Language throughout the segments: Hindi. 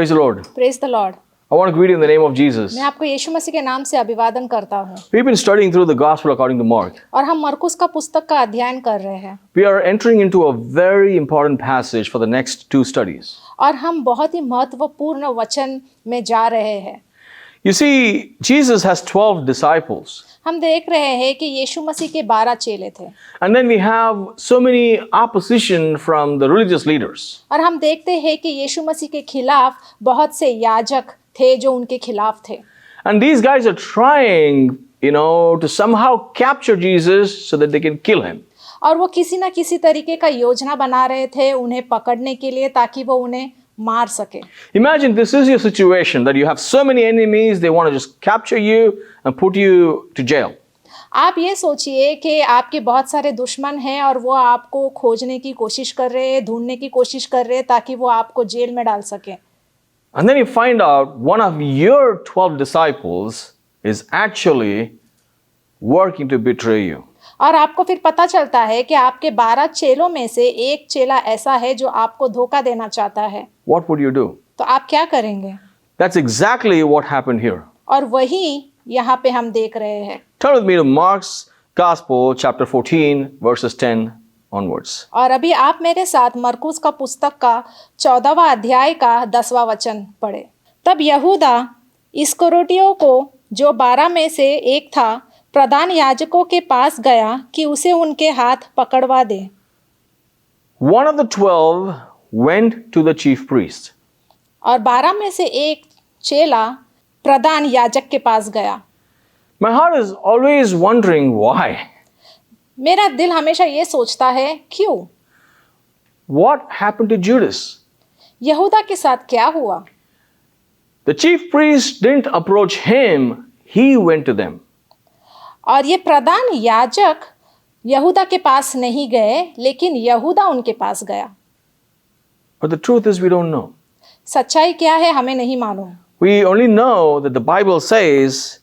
Praise the Lord. Praise the Lord. I want to greet you in the name of Jesus. मैं आपको यीशु मसीह के नाम से अभिवादन करता हूँ। We've been studying through the Gospel according to Mark. और हम मरकुस का पुस्तक का अध्ययन कर रहे हैं We are entering into a very important passage for the next 2 studies. और हम बहुत ही महत्वपूर्ण वचन में जा रहे हैं। You see, Jesus has 12 disciples. हम देख रहे हैं कि यीशु मसीह के 12 चेले थे And then we have so many opposition from the religious leaders. और हम देखते हैं कि यीशु मसीह के खिलाफ बहुत से याजक थे जो उनके खिलाफ थे। And these guys are trying, to somehow capture Jesus so that they can kill him. और वो किसी ना किसी तरीके का योजना बना रहे थे उन्हें पकड़ने के लिए ताकि वो उन्हें मार सके। Imagine this is your situation that you have so many enemies, they want to just capture you and put you to jail. आप ये सोचिए कि आपके बहुत सारे दुश्मन हैं और वो आपको खोजने की कोशिश कर रहे हैं, ढूंढने की कोशिश कर रहे हैं ताकि वो आपको जेल में डाल सके। And then you find out one of your 12 disciples is actually working to betray you. और आपको फिर पता चलता है कि आपके 12 चेलों में से एक चेला ऐसा है जो आपको धोखा देना चाहता है। What would you do? तो आप क्या करेंगे? That's exactly what happened here. और वही यहाँ पे हम देख रहे हैं। Turn with me to Mark's Gospel, chapter 14, verses 10 onwards. और अभी आप मेरे साथ मरकुस का पुस्तक का 14वां अध्याय का 10वां वचन पढ़े। तब यहूदा इस्करियोतियों को जो 12 में से एक था प्रधान याजकों के पास गया कि उसे उनके हाथ पकड़वा दे। One of the 12 went to the chief priest. और 12 में से एक चेला प्रधान याजक के पास गया। My heart is always wondering why. मेरा दिल हमेशा ये सोचता है क्यों? What happened to Judas? यहूदा के साथ क्या हुआ? The chief priest didn't approach him, he went to them. और ये प्रधान याजक यहूदा के पास नहीं गए लेकिन यहूदा उनके पास गया। But the truth is we don't know. सच्चाई क्या है हमें नहीं मालूम। We only know that the Bible says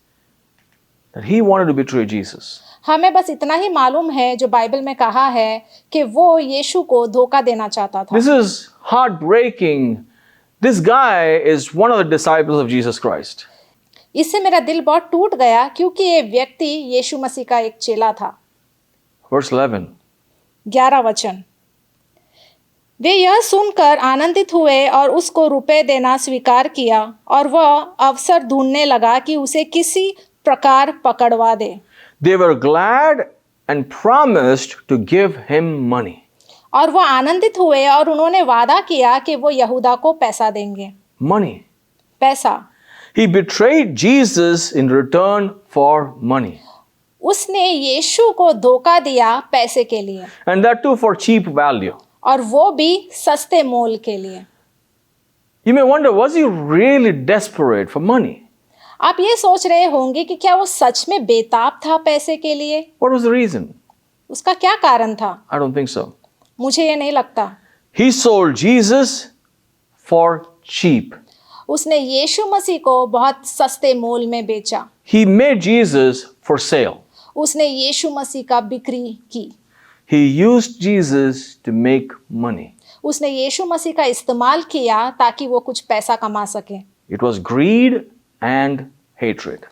that he wanted to betray Jesus. हमें बस इतना ही मालूम है जो बाइबल में कहा है कि वो यीशु को धोखा देना चाहता था। This is heartbreaking. This guy is one of the disciples of Jesus Christ. इससे मेरा दिल बहुत टूट गया क्योंकि ये व्यक्ति यीशु मसीह का एक चेला था। Verse 11. 11 वचन। वे यह सुनकर आनंदित हुए और उसको रुपए देना स्वीकार किया और वह अवसर ढूंढने लगा कि उसे किसी प्रकार पकड़वा दे। They were glad and promised to give him money. और वह आनंदित हुए और उन्होंने वादा किया कि वो यहूदा को पैसा देंगे। Money. पैसा। He betrayed Jesus in return for money. उसने यीशु को धोखा दिया पैसे के लिए। And that too for cheap value. और वो भी सस्ते मोल के लिए। You may wonder, was he really desperate for money? आप ये सोच रहे होंगे कि क्या वो सच में बेताब था पैसे के लिए? What was the reason? उसका क्या कारण था? I don't think so. मुझे ये नहीं लगता। He sold Jesus for cheap. उसने यीशु मसीह को बहुत सस्ते मोल में बेचा। He made Jesus for sale. उसने यीशु मसीह का बिक्री की। He used Jesus to make money. उसने यीशु मसीह का इस्तेमाल किया ताकि वो कुछ पैसा कमा सके। It was greed and hatred.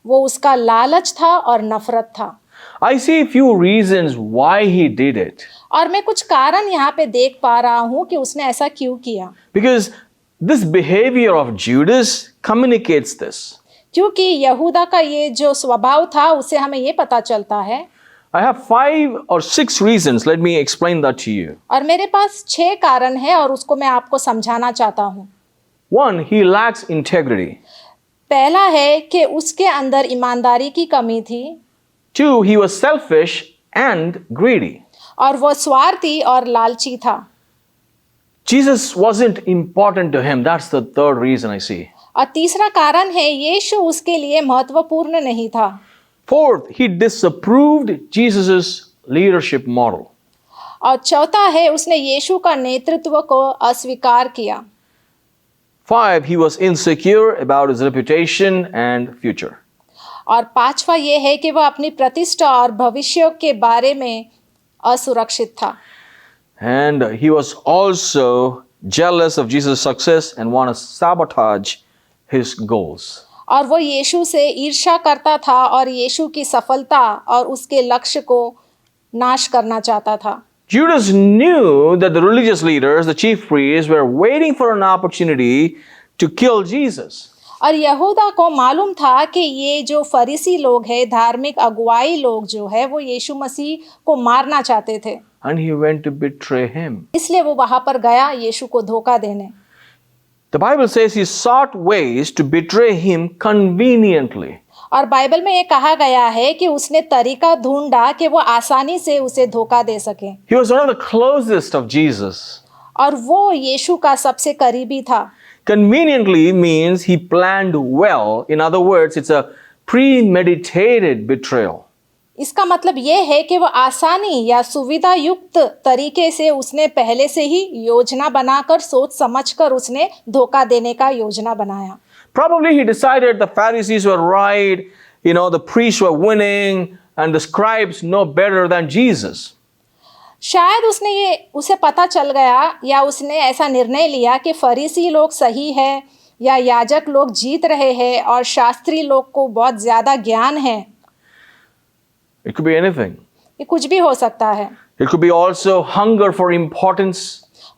वो उसका लालच था और नफरत था। I see few reasons why he did it. और मैं कुछ कारण यहाँ पे देख पा रहा हूँ कि उसने ऐसा क्यों किया। Because this behavior of Judas communicates this. क्योंकि यहूदा का ये जो स्वभाव था उससे हमें ये पता चलता है। I have 5 or 6 reasons. Let me explain that to you. और मेरे पास 6 कारण है और उसको मैं आपको समझाना चाहता हूँ। 1, he lacks integrity. पहला है कि उसके अंदर ईमानदारी की कमी थी। 2, he was selfish and greedy. और वो स्वार्थी और लालची था। Jesus wasn't important to him. That's the third reason I see. और तीसरा कारण है यीशु उसके लिए महत्वपूर्ण नहीं था। 4th, he disapproved Jesus' leadership model. और चौथा है उसने यीशु का नेतृत्व को अस्वीकार किया। 5, he was insecure about his reputation and future. और पांचवा ये है कि वह अपनी प्रतिष्ठा और भविष्य के बारे में असुरक्षित था। And he was also jealous of Jesus' success and want to sabotage his goals. और वो यीशु से ईर्ष्या करता था और यीशु की सफलता और उसके लक्ष्य को नाश करना चाहता था। Judas knew that the religious leaders, the chief priests, were waiting for an opportunity to kill Jesus. और यहूदा को मालूम था कि ये जो फरीसी लोग हैं, धार्मिक अगुवाई लोग जो है, वो यीशु मसीह को मारना चाहते थे। And he went to betray him. इसलिए वो वहां पर गया यीशु को धोखा देने। The Bible says he sought ways to betray him conveniently. और बाइबल में ये कहा गया है कि उसने तरीका ढूंढा कि वो आसानी से उसे धोखा दे सके। He was one of the closest of Jesus. और वो यीशु का सबसे करीबी था। Conveniently means he planned well. In other words, it's a premeditated betrayal. इसका मतलब ये है कि वो आसानी या सुविधा युक्त तरीके से उसने पहले से ही योजना बनाकर सोच समझकर उसने धोखा देने का योजना बनाया। Probably he decided the Pharisees were right, the priests were winning, and the scribes know better than Jesus. शायद उसे पता चल गया या उसने ऐसा निर्णय लिया कि फरीसी लोग सही है या याजक लोग जीत रहे हैं और शास्त्री लोग को बहुत ज्यादा ज्ञान है। It could be anything. ये कुछ भी हो सकता है। It could be also hunger for importance.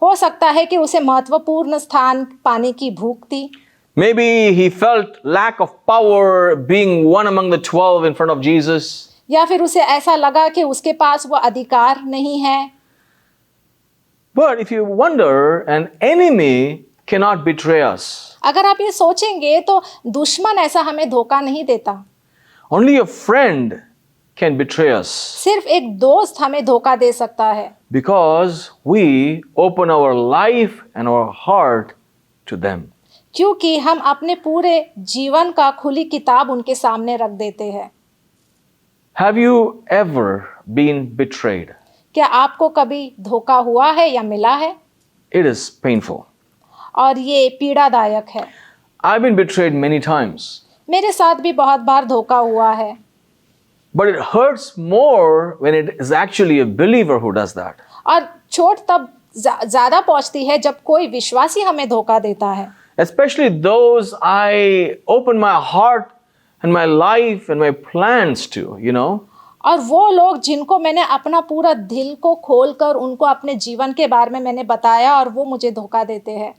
हो सकता है कि उसे महत्वपूर्ण स्थान पाने की भूख थी। Maybe he felt lack of power being one among the 12 in front of Jesus. या फिर उसे ऐसा लगा कि उसके पास वो अधिकार नहीं है। But if you wonder, an enemy cannot betray us. अगर आप ये सोचेंगे तो दुश्मन ऐसा हमें धोखा नहीं देता। Only a friend can betray us. सिर्फ एक दोस्त हमें धोखा दे सकता है। Because we open our life and our heart to them. क्योंकि हम अपने पूरे जीवन का खुली किताब उनके सामने रख देते हैं। Have you ever been betrayed? क्या आपको कभी धोखा हुआ है या मिला है? It is painful. और ये पीड़ादायक है। I've been betrayed many times. मेरे साथ भी बहुत बार धोखा हुआ है। But it hurts more when it is actually a believer who does that. और चोट तब ज़्यादा पहुंचती है जब कोई विश्वासी हमें धोखा देता है। Especially those I open my heart and my life and my plans to, और वो लोग जिनको मैंने अपना पूरा दिल को खोलकर उनको अपने जीवन के बारे में मैंने बताया और वो मुझे धोखा देते हैं।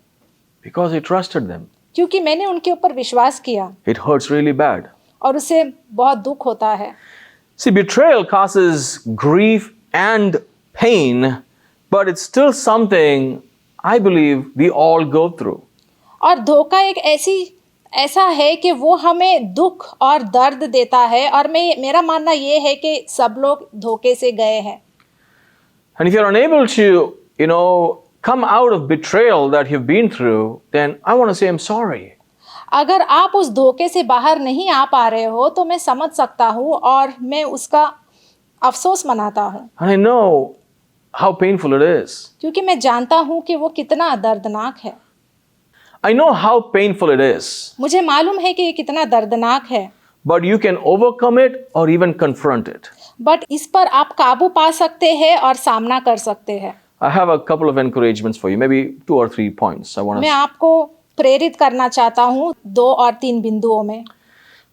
Because I trusted them. क्योंकि मैंने उनके ऊपर विश्वास किया। It hurts really bad. और उसे बहुत दुख होता है। See, betrayal causes grief and pain, but it's still something I believe we all go through. और धोखा एक ऐसा है कि वो हमें दुख और दर्द देता है और मेरा मानना ये है कि सब लोग धोखे से गए हैं। And if you're unable to, come out of betrayal that you've been through, then I want to say I'm sorry. अगर आप उस धोखे से बाहर नहीं आ पा रहे हो तो मैं समझ सकता हूँ और मैं उसका अफसोस मनाता हूँ। And I know how painful it is. क्योंकि मैं जानता हूँ कि वो कितना दर्दनाक है। I know how painful it is. मुझे मालूम है कि ये कितना दर्दनाक है। But you can overcome it or even confront it. But इस पर आप काबू पा सकते हैं और सामना कर सकते हैं। I have a couple of encouragements for you, maybe 2 or 3 points I want मैं to. आपको प्रेरित करना चाहता हूँ 2 और 3 बिंदुओं में।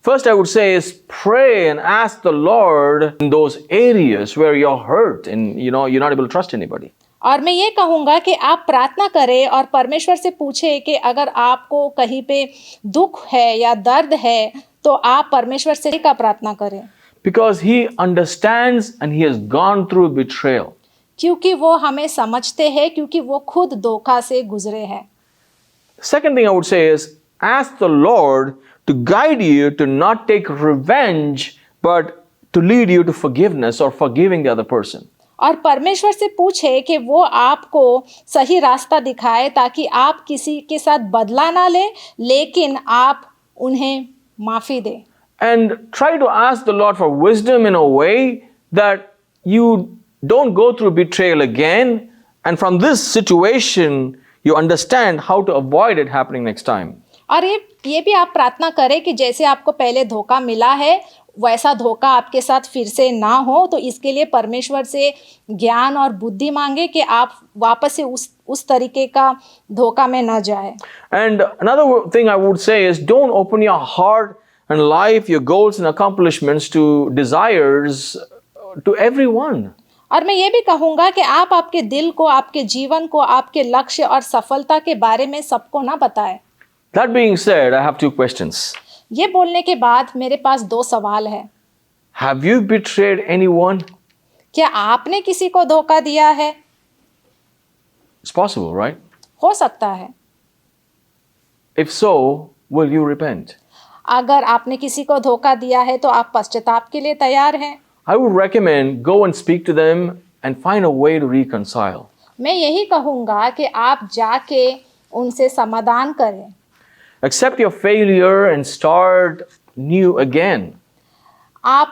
First, I would say is pray and ask the Lord in those areas where you're hurt and you're not able to trust anybody. और मैं ये कहूँगा कि आप प्रार्थना करें और परमेश्वर से पूछें कि अगर आपको कहीं पे दुख है या दर्द है तो आप परमेश्वर से का प्रार्थना करें। Because He understands and He has gone through betrayal. क्योंकि वो हमें समझते हैं, क्योंकि वो खुद धोखा से गुजरे हैं। Second thing I would say is ask the Lord to guide you to not take revenge, but to lead you to forgiveness or forgiving the other person. और परमेश्वर से पूछे कि वो आपको सही रास्ता दिखाए ताकि आप किसी के साथ बदला ना ले, लेकिन आप उन्हें माफ़ी दें। And try to ask the Lord for wisdom in a way that you don't go through betrayal again, and from this situation you understand how to avoid it happening next time. और ये भी आप प्रार्थना करें कि जैसे आपको पहले धोखा मिला है वैसा धोखा आपके साथ फिर से ना हो, तो इसके लिए परमेश्वर से ज्ञान और बुद्धि मांगे कि आप वापस से उस तरीके का धोखा में न जाए। And another thing I would say is don't open your heart and life, your goals and accomplishments to desires to everyone. और मैं ये भी कहूँगा कि आप आपके दिल को, आपके जीवन को, आपके लक्ष्य और सफलता के बारे में सबको ना बताएं। That being said, I have two questions. ये बोलने के बाद मेरे पास 2 सवाल है। Have you betrayed anyone? क्या आपने किसी को धोखा दिया है? It's possible, right? हो सकता है। If so, will you repent? अगर आपने किसी को धोखा दिया है तो आप पश्चाताप के लिए तैयार हैं? I would recommend go and speak to them and find a way to reconcile. मैं यही कहूँगा कि आप जाके उनसे समाधान करें। Accept your failure and start new again. आप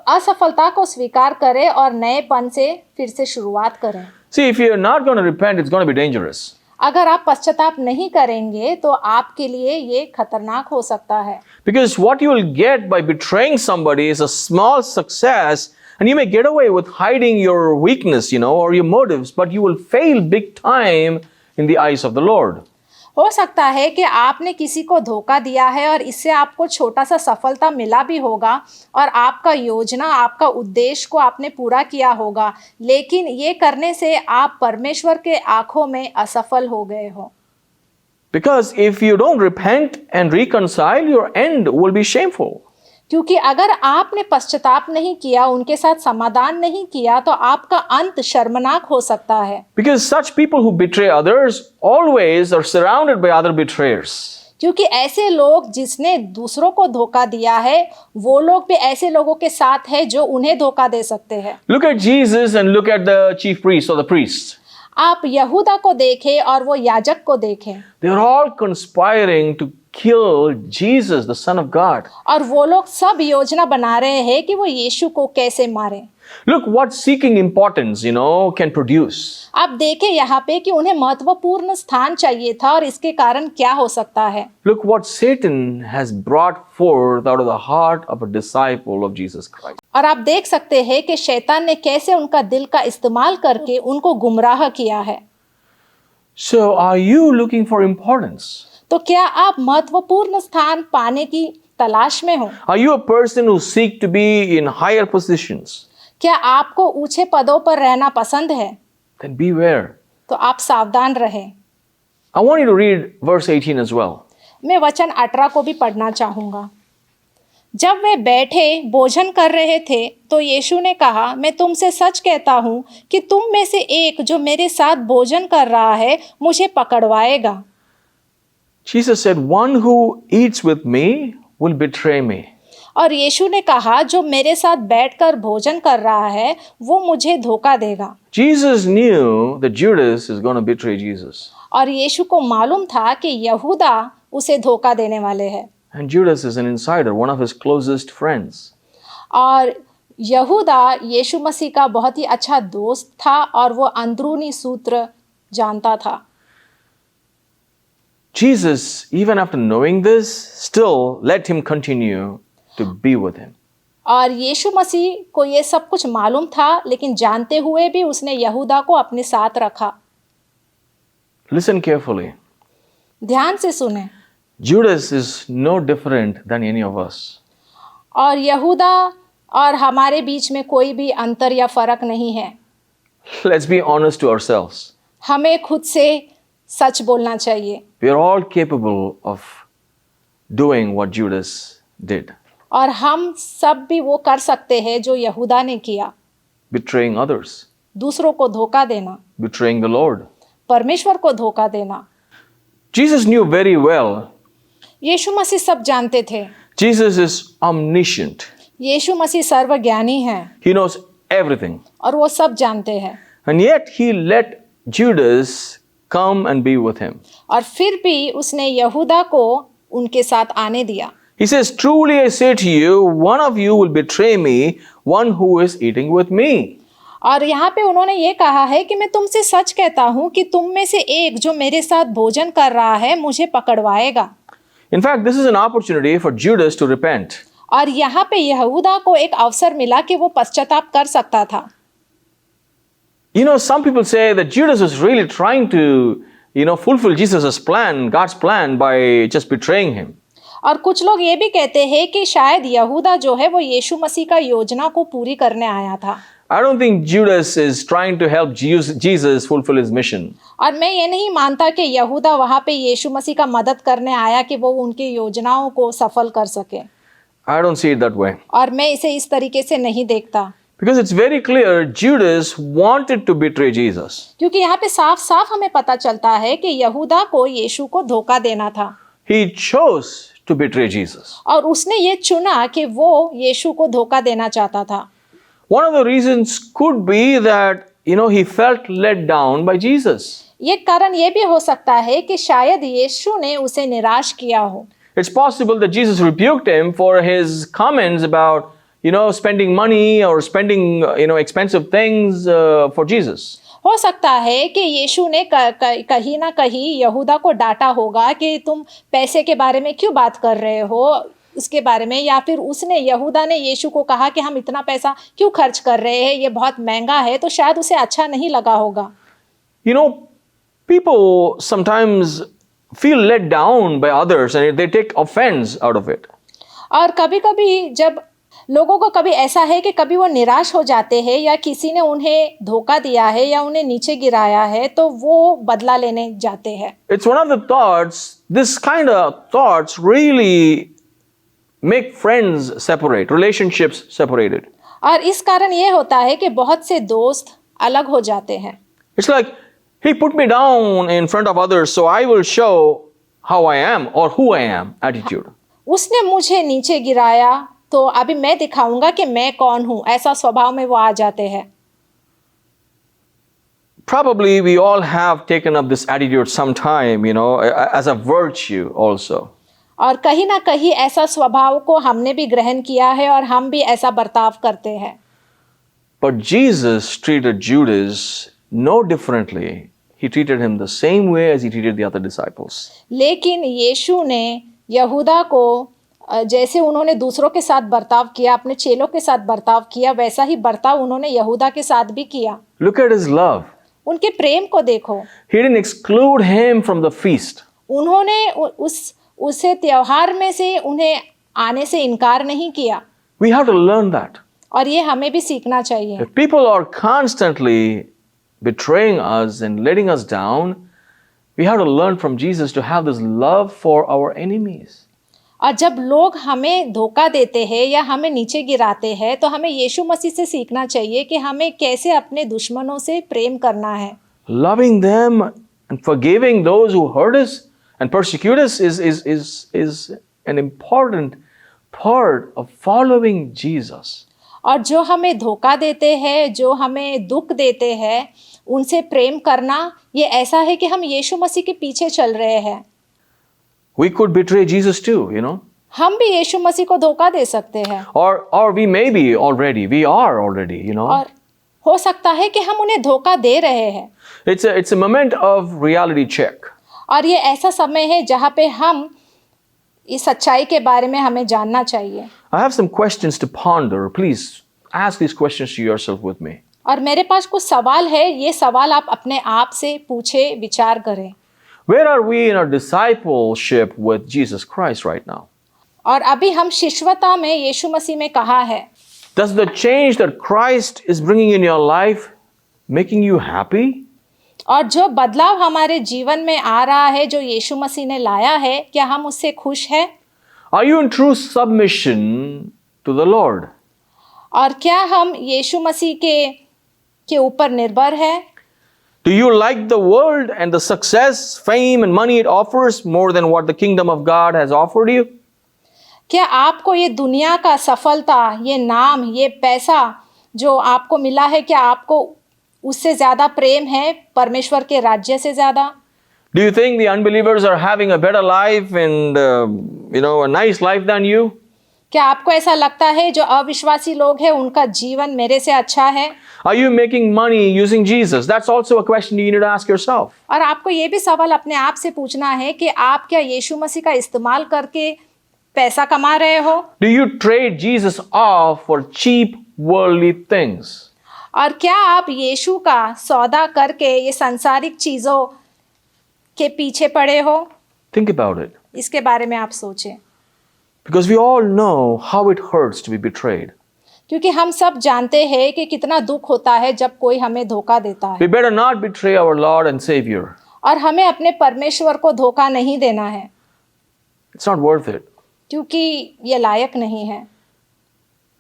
असफलता को स्वीकार करें और नएपन से फिर से शुरुआत करें। See, if you're not going to repent, it's going to be dangerous. अगर आप पश्चाताप नहीं करेंगे तो आपके लिए ये खतरनाक हो सकता है। Because what you will get by betraying somebody is a small success, and you may get away with hiding your weakness, or your motives, but you will fail big time in the eyes of the Lord. हो सकता है कि आपने किसी को धोखा दिया है और इससे आपको छोटा सा सफलता मिला भी होगा और आपका योजना, आपका उद्देश्य को आपने पूरा किया होगा, लेकिन ये करने से आप परमेश्वर के आंखों में असफल हो गए हो। Because if you don't repent and reconcile, your end will be shameful. क्योंकि अगर आपने पश्चाताप नहीं किया, उनके साथ समाधान नहीं किया, तो आपका अंत शर्मनाक हो सकता है। Because such people who betray others always are surrounded by other betrayers. क्योंकि ऐसे लोग जिसने दूसरों को धोखा दिया है, वो लोग भी ऐसे लोगों के साथ है जो उन्हें धोखा दे सकते हैं। Look at Jesus and look at the chief priest or the priest. आप यहूदा को देखें और वो याजक को देखें। They are all conspiring to kill Jesus, the Son of God. और वो लोग सब योजना बना रहे हैं कि वो यीशु को कैसे मारें। Look what seeking importance, can produce. आप देखें यहाँ पे कि उन्हें महत्वपूर्ण स्थान चाहिए था और इसके कारण क्या हो सकता है। Look what Satan has brought forth out of the heart of a disciple of Jesus Christ. और आप देख सकते हैं कि शैतान ने कैसे उनका दिल का इस्तेमाल करके उनको गुमराह किया है। So are you looking for importance? तो क्या आप महत्वपूर्ण स्थान पाने की तलाश में हो? Are you a person who seek to be in higher positions? क्या आपको ऊंचे पदों पर रहना पसंद है? Then beware. तो आप सावधान रहें। I want you to read verse 18 as well. मैं वचन 18 को भी पढ़ना चाहूँगा। जब वे बैठे भोजन कर रहे थे तो यीशु ने कहा, मैं तुमसे सच कहता हूँ कि तुम में से एक जो मेरे साथ भोजन कर रहा है मुझे पकड़वाएगा। Jesus said, one who eats with me will betray me. और यीशु ने कहा, जो मेरे साथ बैठकर भोजन कर रहा है वो मुझे धोखा देगा। Jesus knew that Judas is going to betray Jesus. और यीशु को मालूम था कि यहूदा उसे धोखा देने वाले हैं। And Judas is an insider, one of his closest friends. और यहूदा यीशु मसीह का बहुत ही अच्छा दोस्त था और वो अंदरूनी सूत्र जानता था। Jesus, even after knowing this, still let him continue to be with him. और यीशु मसीह को ये सब कुछ मालूम था, लेकिन जानते हुए भी उसने यहूदा को अपने साथ रखा। Listen carefully. ध्यान से सुने। Judas is no different than any of us. और यहूदा और हमारे बीच में कोई भी अंतर या फर्क नहीं है। Let's be honest to ourselves. हमें खुद से सच बोलना चाहिए। We are all capable of doing what Judas did. और हम सब भी वो कर सकते हैं जो यहूदा ने किया। Betraying others. दूसरों को धोखा देना। Betraying the Lord. परमेश्वर को धोखा देना। Jesus knew very well. यीशु मसीह सब जानते थे। Jesus is omniscient. यीशु मसीह सर्वज्ञानी है। He knows everything. और वो सब जानते हैं। And yet he let Judas come and be with him. और फिर भी उसने यहूदा को उनके साथ आने दिया। He says, truly I say to you, one of you will betray me, one who is eating with me. और यहाँ पे उन्होंने ये कहा है कि मैं तुमसे सच कहता हूँ कि तुम में से एक जो मेरे साथ भोजन कर रहा है मुझे पकड़वाएगा। In fact, this is an opportunity for Judas to repent. और यहाँ पे यहूदा को एक अवसर मिला कि वो पश्चाताप कर सकता था। You know, some people say that Judas was really trying to, fulfill Jesus' plan, God's plan, by just betraying him. और कुछ लोग ये भी कहते हैं कि शायद यहूदा जो है वो यीशु मसीह का योजना को पूरी करने आया था। I don't think Judas is trying to help Jesus fulfill his mission. और मैं ये नहीं मानता कि यहूदा वहाँ पे यीशु मसीह का मदद करने आया कि वो उनकी योजनाओं को सफल कर सके। I don't see it that way. और मैं इसे इस तरीके से नहीं देखता। Because it's very clear Judas wanted to betray Jesus. क्योंकि यहाँ पे साफ साफ हमें पता चलता है कि यहूदा को यीशु को धोखा देना था। He chose to betray Jesus. और उसने ये चुना कि वो यीशु को धोखा देना चाहता था। One of the reasons could be that, he felt let down by Jesus. ये कारण ये भी हो सकता है कि शायद यीशु ने उसे निराश किया हो। It's possible that Jesus rebuked him for his comments about, spending money or spending, expensive things for Jesus. हो सकता है कि यीशु ने कहीं ना कहीं यहूदा को डांटा होगा कि तुम पैसे के बारे में क्यों बात कर रहे हो उसके बारे में, या फिर यहूदा ने यीशु को कहा कि हम इतना पैसा क्यों खर्च कर रहे हैं, ये बहुत महंगा है, तो शायद उसे अच्छा नहीं लगा होगा। People sometimes feel let down by others and they take offense out of it. और कभी-कभी जब लोगों को कभी ऐसा है कि कभी वो निराश हो जाते हैं या किसी ने उन्हें धोखा दिया है या उन्हें नीचे गिराया है तो वो बदला लेने जाते हैं। It's one of the thoughts, this kind of thoughts really make friends separate, relationships separated. और इस कारण ये होता है कि बहुत से दोस्त अलग हो जाते हैं। It's like he put me down in front of others so I will show how I am or who I am attitude. उसने मुझे नीचे गिराया तो अभी मैं दिखाऊंगा कि मैं कौन हूं, ऐसा स्वभाव में वो आ जाते हैं। Probably we all have taken up this attitude sometime, as a virtue also. और कहीं ना कहीं ऐसा स्वभाव को हमने भी ग्रहण किया है और हम भी ऐसा बर्ताव करते हैं। But Jesus treated Judas no differently. He treated him the same way as he treated the other disciples. लेकिन यीशु ने यहूदा को जैसे उन्होंने दूसरों के साथ बर्ताव किया, अपने चेलों के साथ बर्ताव किया, वैसा ही बर्ताव उन्होंने यहूदा के साथ भी किया। Look at his love. उनके प्रेम को देखो। He didn't exclude him from the feast. उन्होंने उसे त्योहार में से उन्हें आने से इनकार नहीं किया। We have to learn that. और ये हमें भी सीखना चाहिए। If people are constantly betraying us and letting us down, we have to learn from Jesus to have this love for our enemies. और जब लोग हमें धोखा देते हैं या हमें नीचे गिराते हैं तो हमें यीशु मसीह से सीखना चाहिए कि हमें कैसे अपने दुश्मनों से प्रेम करना है। Loving them and forgiving those who hurt us and persecute us is an important part of following Jesus. और जो हमें धोखा देते हैं, जो हमें दुख देते हैं, उनसे प्रेम करना ये ऐसा है कि हम यीशु मसीह के पीछे चल रहे हैं। We could betray Jesus too, हम भी यीशु मसीह को धोखा दे सकते हैं। Or we may be already, we are already, और हो सकता है कि हम उन्हें धोखा दे रहे हैं। It's a moment of reality check. और ये ऐसा समय है जहाँ पे हम इस सच्चाई के बारे में हमें जानना चाहिए। I have some questions to ponder. Please ask these questions to yourself with me. और मेरे पास कुछ सवाल है, ये सवाल आप अपने आप से पूछे, विचार करें। Where are we in our discipleship with Jesus Christ right now? और अभी हम शिष्यता में यीशु मसीह में कहाँ है? Does the change that Christ is bringing in your life making you happy? और जो बदलाव हमारे जीवन में आ रहा है, जो यीशु मसीह ने लाया है, क्या हम उससे खुश हैं? Are you in true submission to the Lord? और क्या हम यीशु मसीह के ऊपर निर्भर हैं? Do you like the world and the success, fame and money it offers more than what the kingdom of God has offered you? क्या आपको ये दुनिया का सफलता, ये नाम, ये पैसा जो आपको मिला है, क्या आपको उससे ज़्यादा प्रेम है परमेश्वर के राज्य से ज़्यादा? Do you think the unbelievers are having a better life and a nice life than you? क्या आपको ऐसा लगता है जो अविश्वासी लोग हैं उनका जीवन मेरे से अच्छा है? Are you making money using Jesus? That's also a question you need to ask yourself. और आपको ये भी सवाल अपने आप से पूछना है कि आप क्या यीशु मसीह का इस्तेमाल करके पैसा कमा रहे हो? Do you trade Jesus off for cheap worldly things? और क्या आप यीशु का सौदा करके ये सांसारिक चीज़ों के पीछे पड़े हो? Think about it. इसके बारे में आप सोचें, Because we all know how it hurts to be betrayed. क्योंकि हम सब जानते हैं कि कितना दुख होता है जब कोई हमें धोखा देता है। We better not betray our Lord and Savior. और हमें अपने परमेश्वर को धोखा नहीं देना है, It's not worth it. क्योंकि ये लायक नहीं है।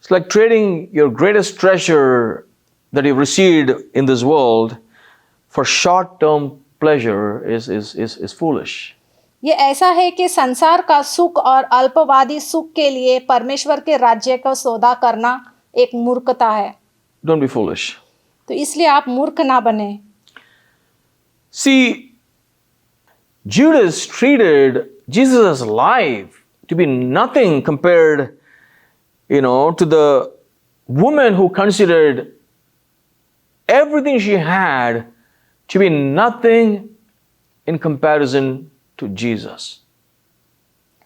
It's like trading your greatest treasure that you've received in this world for short-term pleasure is foolish. ये ऐसा है कि संसार का सुख और अल्पवादी सुख के लिए परमेश्वर के राज्य का सौदा करना एक मूर्खता है। Don't be foolish. तो इसलिए आप मूर्ख ना बने। See, Judas treated Jesus' life to be nothing compared, to the woman who considered everything she had to be nothing in comparison to Jesus.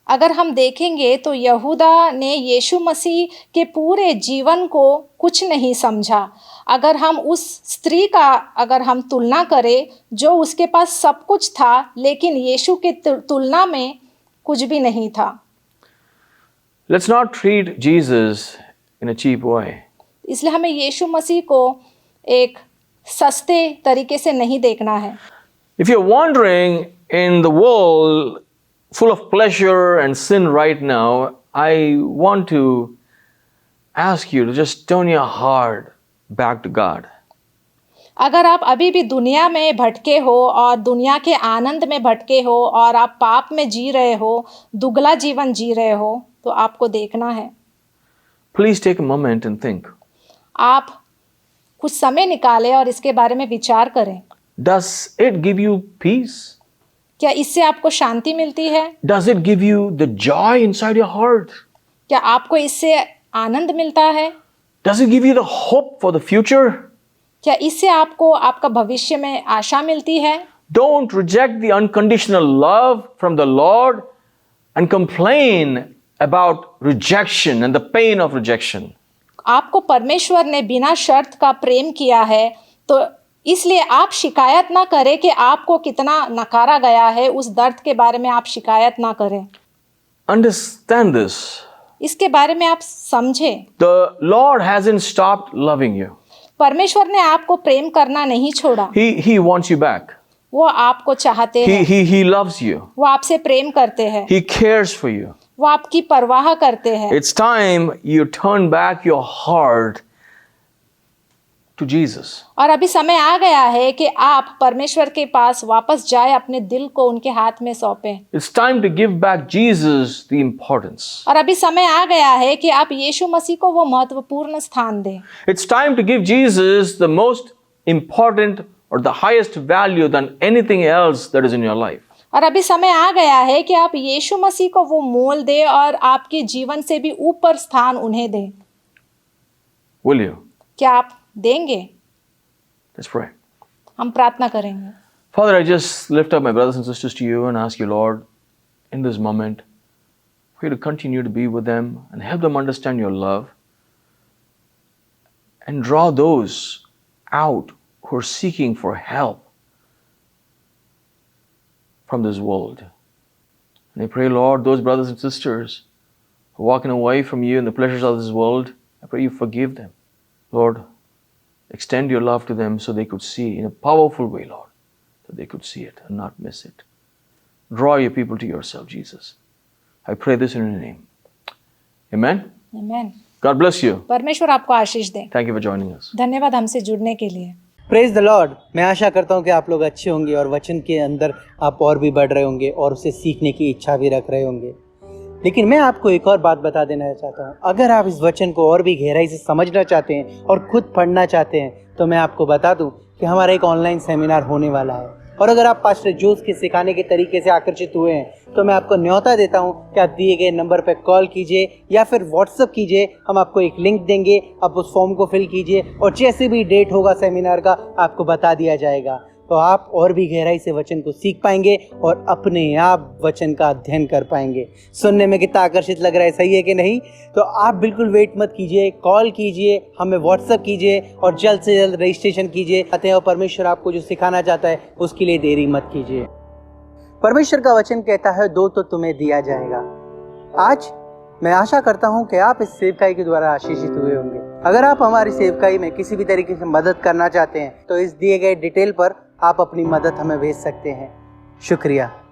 अगर हम देखेंगे तो यहूदा ने यीशु मसीह के पूरे जीवन को कुछ नहीं समझा। अगर हम उस स्त्री का तुलना करें जो उसके पास सब कुछ था लेकिन यीशु के तुलना में कुछ भी नहीं था। Let's not treat Jesus in a cheap way. इसलिए हमें यीशु मसीह को एक सस्ते तरीके से नहीं देखना है। If you're wandering in the world full of pleasure and sin right now, I want to ask you to just turn your heart back to God. अगर आप अभी भी दुनिया में भटके हो और दुनिया के आनंद में भटके हो और आप पाप में जी रहे हो, दुगला जीवन जी रहे हो, तो आपको देखना है। Please take a moment and think. आप कुछ समय निकालें और इसके बारे में विचार करें। Does it give you peace? क्या इससे आपको शांति मिलती है? Does it give you the joy inside your heart? क्या आपको इससे आनंद मिलता है? Does it give you the hope for the future? क्या इससे आपको आपका भविष्य में आशा मिलती है? Don't reject the unconditional love from the Lord and complain about rejection and the pain of rejection. आपको परमेश्वर ने बिना शर्त का प्रेम किया है, तो इसलिए आप शिकायत ना करें कि आपको कितना नकारा गया है। उस दर्द के बारे में आप शिकायत ना करें। Understand this. इसके बारे में आप समझें। The Lord hasn't stopped loving you. परमेश्वर ने आपको प्रेम करना नहीं छोड़ा। He wants you back. वो आपको चाहते हैं। He loves you. वो आपसे प्रेम करते हैं। He cares for you. वो आपकी परवाह करते हैं। It's time you turn back your heart to Jesus. और अभी समय आ गया है कि आप परमेश्वर के पास वापस जाए, अपने दिल को उनके हाथ में सौंपें। It's time to give back Jesus the importance. और अभी समय आ गया है कि आप यीशु मसीह को वो महत्वपूर्ण स्थान दें। It's time to give Jesus the most important or the highest value than anything else that is in your life. और अभी समय आ गया है कि आप यीशु मसीह को वो मोल दें और आपके जीवन से भी ऊपर स्थान उन्हें दें। Will you? क्या आप देंगे? Let's pray. हम प्रार्थना करेंगे। Father, I just lift up my brothers and sisters to you and ask you, Lord, in this moment, for you to continue to be with them and help them understand your love and draw those out who are seeking for help from this world. And I pray, Lord, those brothers and sisters who are walking away from you and the pleasures of this world, I pray you forgive them. Lord, extend your love to them so they could see in a powerful way, Lord, that they could see it and not miss it. Draw your people to yourself, Jesus. I pray this in your name. Amen. Amen. God bless you. परमेश्वर आपको आशीष दे। Thank you for joining us. धन्यवाद हमसे जुड़ने के लिए। Praise the Lord. मैं आशा करता हूँ कि आप लोग अच्छे होंगे और वचन के अंदर आप और भी बढ़ रहे होंगे और उसे सीखने की इच्छा भी रख रहे होंगे। लेकिन मैं आपको एक और बात बता देना चाहता हूँ, अगर आप इस वचन को और भी गहराई से समझना चाहते हैं और खुद पढ़ना चाहते हैं तो मैं आपको बता दूँ कि हमारा एक ऑनलाइन सेमिनार होने वाला है। और अगर आप पास्टर जोस के सिखाने के तरीके से आकर्षित हुए हैं तो मैं आपको न्योता देता हूं कि आप दिए गए नंबर पर कॉल कीजिए या फिर व्हाट्सएप कीजिए। हम आपको एक लिंक देंगे, आप उस फॉर्म को फिल कीजिए और जैसे भी डेट होगा सेमिनार का आपको बता दिया जाएगा। तो आप और भी गहराई से वचन को सीख पाएंगे और अपने आप वचन का अध्ययन कर पाएंगे। सुनने में कितना आकर्षित लग रहा है, सही है कि नहीं? तो आप बिल्कुल वेट मत कीजिए, कॉल कीजिए, हमें व्हाट्सएप कीजिए और जल्द से जल्द रजिस्ट्रेशन कीजिए। और परमेश्वर आपको जो सिखाना चाहता है उसके लिए देरी मत कीजिए। परमेश्वर का वचन कहता है, दो तो तुम्हें दिया जाएगा। आज मैं आशा करता हूं कि आप इस सेवकाई के द्वारा आशीषित हुए होंगे। अगर आप हमारी सेवकाई में किसी भी तरीके से मदद करना चाहते हैं तो इस दिए गए डिटेल पर आप अपनी मदद हमें भेज सकते हैं। शुक्रिया।